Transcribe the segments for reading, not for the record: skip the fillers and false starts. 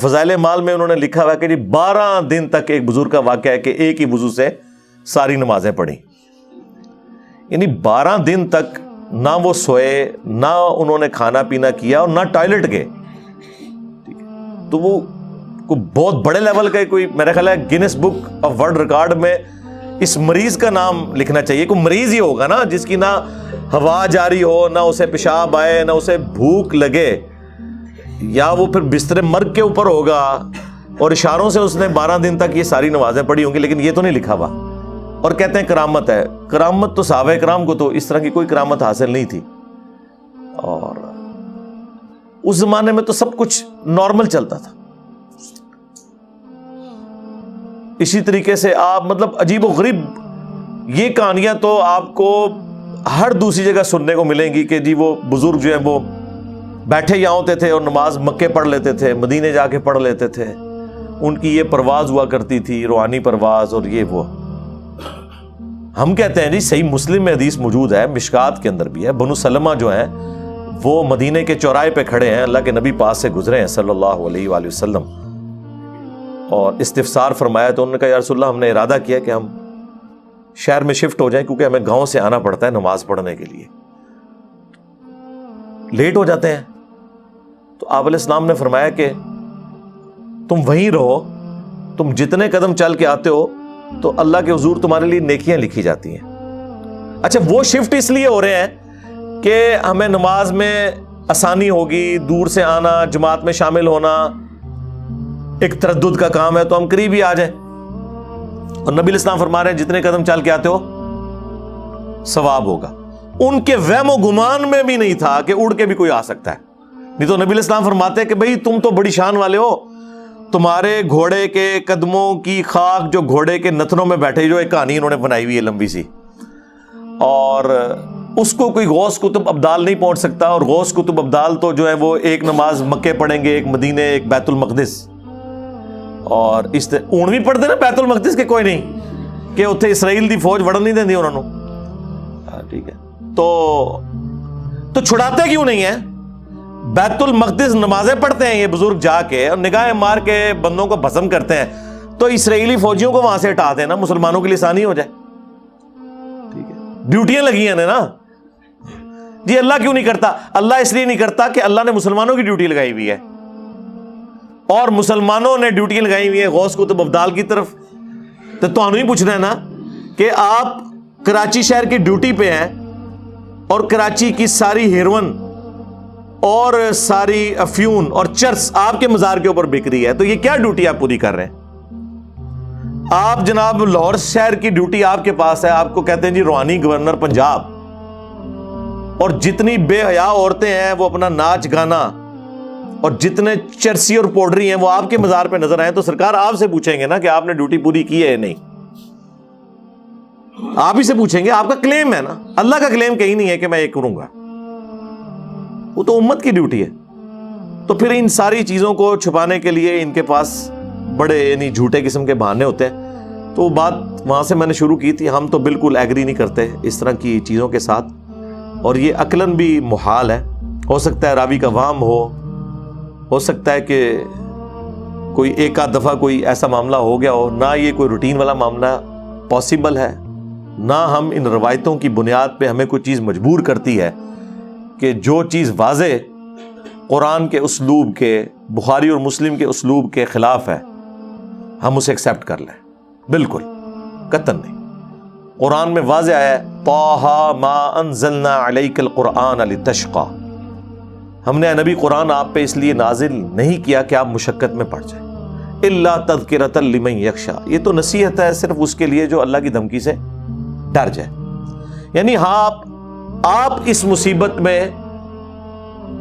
فضائل مال میں انہوں نے لکھا ہوا کہ جی 12 دن تک ایک بزرگ کا واقعہ ہے کہ ایک ہی وضو سے ساری نمازیں پڑھی، یعنی 12 دن تک نہ وہ سوئے، نہ انہوں نے کھانا پینا کیا اور نہ ٹوائلٹ گئے. تو وہ کوئی بہت بڑے لیول کا کوئی، میرا خیال ہے grains book of world record میں اس مریض کا نام لکھنا چاہیے. کوئی مریض ہی ہوگا نا جس کی نہ ہوا جاری ہو، نہ اسے پیشاب آئے، نہ اسے بھوک لگے، یا وہ پھر بستر مرگ کے اوپر ہوگا اور اشاروں سے اس نے 12 دن تک یہ ساری نمازیں پڑھی ہوں گی، لیکن یہ تو نہیں لکھا ہوا. اور کہتے ہیں کرامت ہے. کرامت تو صحابہ کرام کو تو اس طرح کی کوئی کرامت حاصل نہیں تھی، اور اس زمانے میں تو سب کچھ نارمل چلتا تھا. اسی طریقے سے آپ مطلب عجیب و غریب یہ کہانیاں تو آپ کو ہر دوسری جگہ سننے کو ملیں گی کہ جی وہ بزرگ جو ہیں وہ بیٹھے یہاں ہوتے تھے اور نماز مکے پڑھ لیتے تھے، مدینے جا کے پڑھ لیتے تھے. ان کی یہ پرواز ہوا کرتی تھی، روحانی پرواز، اور یہ وہ. ہم کہتے ہیں جی صحیح مسلم میں حدیث موجود ہے، مشکات کے اندر بھی ہے، بنو سلمہ جو ہیں وہ مدینے کے چوراہے پہ کھڑے ہیں، اللہ کے نبی پاس سے گزرے ہیں صلی اللہ علیہ وآلہ وسلم، اور استفسار فرمایا تو انہوں نے کہا یا رسول اللہ ہم نے ارادہ کیا کہ ہم شہر میں شفٹ ہو جائیں کیونکہ ہمیں گاؤں سے آنا پڑتا ہے نماز پڑھنے کے لیے، لیٹ ہو جاتے ہیں. تو آپ علیہ السلام نے فرمایا کہ تم وہیں رہو، تم جتنے قدم چل کے آتے ہو تو اللہ کے حضور تمہارے لیے نیکیاں لکھی جاتی ہیں. اچھا وہ شفٹ اس لیے ہو رہے ہیں کہ ہمیں نماز میں آسانی ہوگی، دور سے آنا، جماعت میں شامل ہونا ایک تردد کا کام ہے تو ہم قریب ہی آ جائیں. اور نبی الاسلام فرما رہے ہیں جتنے قدم چل کے آتے ہو ثواب ہوگا. ان کے وہم و گمان میں بھی نہیں تھا کہ اڑ کے بھی کوئی آ سکتا ہے، نہیں تو نبی الاسلام فرماتے ہیں کہ بھئی تم تو بڑی شان والے ہو، تمہارے گھوڑے کے قدموں کی خاک جو گھوڑے کے نتنوں میں بیٹھے، جو ایک کہانی انہوں نے بنائی ہوئی ہے لمبی سی، اور اس کو کوئی غوث کتب ابدال نہیں پہنچ سکتا. اور غوث کتب ابدال تو جو ہے وہ ایک نماز مکے پڑھیں گے، ایک مدینے، ایک بیت المقدس، اور اس اون بھی پڑھتے نا بیت المقدس کے کوئی نہیں کہ اتنے اسرائیل دی فوج وڑن نہیں دیندی انہوں نے. ٹھیک ہے، تو چھڑاتے کیوں نہیں ہیں؟ بیت المقدس نمازیں پڑھتے ہیں یہ بزرگ جا کے اور نگاہیں مار کے بندوں کو بھسم کرتے ہیں، تو اسرائیلی فوجیوں کو وہاں سے ہٹا دینا، مسلمانوں کے لیے آسانی ہو جائے. ٹھیک ہے، ڈیوٹیاں لگی ہیں نا. جی اللہ کیوں نہیں کرتا؟ اللہ اس لیے نہیں کرتا کہ اللہ نے مسلمانوں کی ڈیوٹی لگائی ہوئی ہے، اور مسلمانوں نے ڈیوٹی لگائی ہوئی ہے غوث کتب ابدال کی طرف. تو تمہیں ہی پوچھنا ہے نا کہ آپ کراچی شہر کی ڈیوٹی پہ ہیں اور کراچی کی ساری ہیروئن اور ساری افیون اور چرس آپ کے مزار کے اوپر بک رہی ہے، تو یہ کیا ڈیوٹی آپ پوری کر رہے ہیں؟ آپ جناب لاہور شہر کی ڈیوٹی آپ کے پاس ہے، آپ کو کہتے ہیں جی روحانی گورنر پنجاب، اور جتنی بے حیا عورتیں ہیں وہ اپنا ناچ گانا، اور جتنے چرسی اور پوڈری ہیں وہ آپ کے مزار پہ نظر آئے، تو سرکار آپ سے پوچھیں گے نا کہ آپ نے ڈیوٹی پوری کی ہے یا نہیں. آپ ہی سے پوچھیں گے، آپ کا کلیم ہے نا. اللہ کا کلیم کہیں نہیں ہے کہ میں یہ کروں گا، وہ تو امت کی ڈیوٹی ہے. تو پھر ان ساری چیزوں کو چھپانے کے لیے ان کے پاس بڑے یعنی جھوٹے قسم کے بہانے ہوتے ہیں. تو بات وہاں سے میں نے شروع کی تھی. ہم تو بالکل ایگری نہیں کرتے اس طرح کی چیزوں کے ساتھ، اور یہ عقلاً بھی محال ہے. ہو سکتا ہے راوی کا وہم ہو سکتا ہے کہ کوئی ایک آدھ دفعہ کوئی ایسا معاملہ ہو گیا ہو، نہ یہ کوئی روٹین والا معاملہ پاسبل ہے، نہ ہم ان روایتوں کی بنیاد پہ ہمیں کوئی چیز مجبور کرتی ہے کہ جو چیز واضح قرآن کے اسلوب کے، بخاری اور مسلم کے اسلوب کے خلاف ہے ہم اسے ایکسیپٹ کر لیں. بالکل قطعاً نہیں. قرآن میں واضح آیا ہے طٰہٰ ما انزلنا علیک القرآن لتشقیٰ، ہم نے نبی قرآن آپ پہ اس لیے نازل نہیں کیا کہ آپ مشقت میں پڑ جائیں. الا تذکرۃ لمن یخشیٰ، یہ تو نصیحت ہے صرف اس کے لیے جو اللہ کی دھمکی سے ڈر جائے. یعنی ہاں آپ اس مصیبت میں،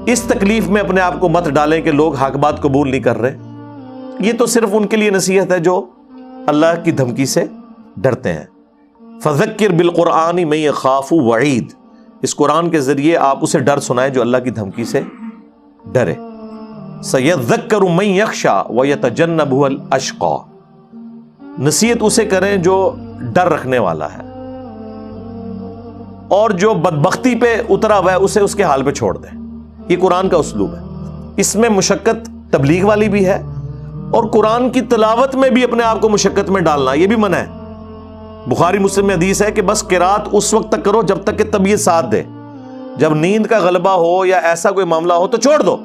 اس تکلیف میں اپنے آپ کو مت ڈالیں کہ لوگ حق بات قبول نہیں کر رہے. یہ تو صرف ان کے لیے نصیحت ہے جو اللہ کی دھمکی سے ڈرتے ہیں. فذکر بالقرآن من یخاف وعید، اس قرآن کے ذریعے آپ اسے ڈر سنائیں جو اللہ کی دھمکی سے ڈرے. سیذکر من یخشیٰ ویتجنبها الاشقیٰ، نصیحت اسے کریں جو ڈر رکھنے والا ہے، اور جو بدبختی پہ اترا ہوا ہے اسے اس کے حال پہ چھوڑ دیں. یہ قرآن کا اسلوب ہے. اس میں مشقت تبلیغ والی بھی ہے اور قرآن کی تلاوت میں بھی اپنے آپ کو مشقت میں ڈالنا یہ بھی منع ہے. بخاری مسلم میں حدیث ہے کہ بس قرات اس وقت تک کرو جب تک کہ طبیعت ساتھ دے. جب نیند کا غلبہ ہو یا ایسا کوئی معاملہ ہو تو چھوڑ دو.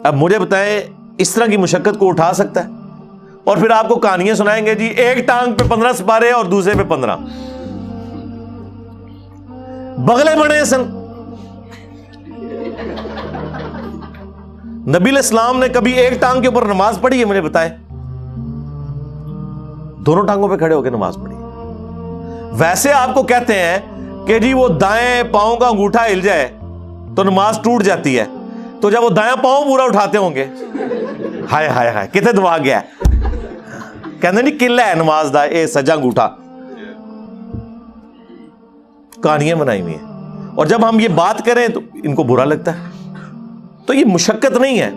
اب مجھے بتائیں اس طرح کی مشقت کو اٹھا سکتا ہے؟ اور پھر آپ کو کہانیاں سنائیں گے جی ایک ٹانگ پہ 15 سپارے اور دوسرے پہ 15. بغلے بڑے سن. نبی علیہ السلام نے کبھی ایک ٹانگ کے اوپر نماز پڑھی ہے؟ مجھے بتائیں. دونوں ٹانگوں پہ کھڑے ہو کے نماز پڑھی. ویسے آپ کو کہتے ہیں کہ جی وہ دائیں پاؤں کا انگوٹھا ہل جائے تو نماز ٹوٹ جاتی ہے, تو جب وہ دائیں پاؤں پورا اٹھاتے ہوں گے ہائے ہائے ہائے کتنے دماغ گیا ہے, کہتے نہیں قلعہ ہے نماز دا اے سجا انگوٹھا. کہانیاں بنائی ہوئی ہیں, اور جب ہم یہ بات کریں تو ان کو برا لگتا ہے. تو یہ مشقت نہیں ہے.